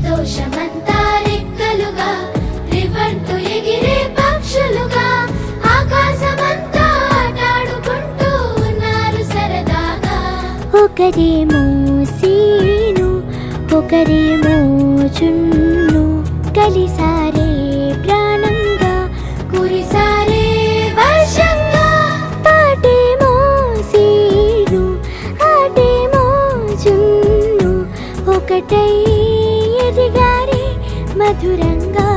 సంతోషమంతా రెక్కలుగా రివంటు ఎగిరే పక్షులుగా ఆకాశమంతా ఆటాడుకుంటూ ఉన్నారు సరదాగా. ఒకరేమో సీను ఒకరేమో చున్ను కలిసారే ప్రాణంగా కురిసారే వర్షంగా. పాటేమో సీను ఆటేమో చున్ను ఒకటై ఎదిగారే మధురంగా.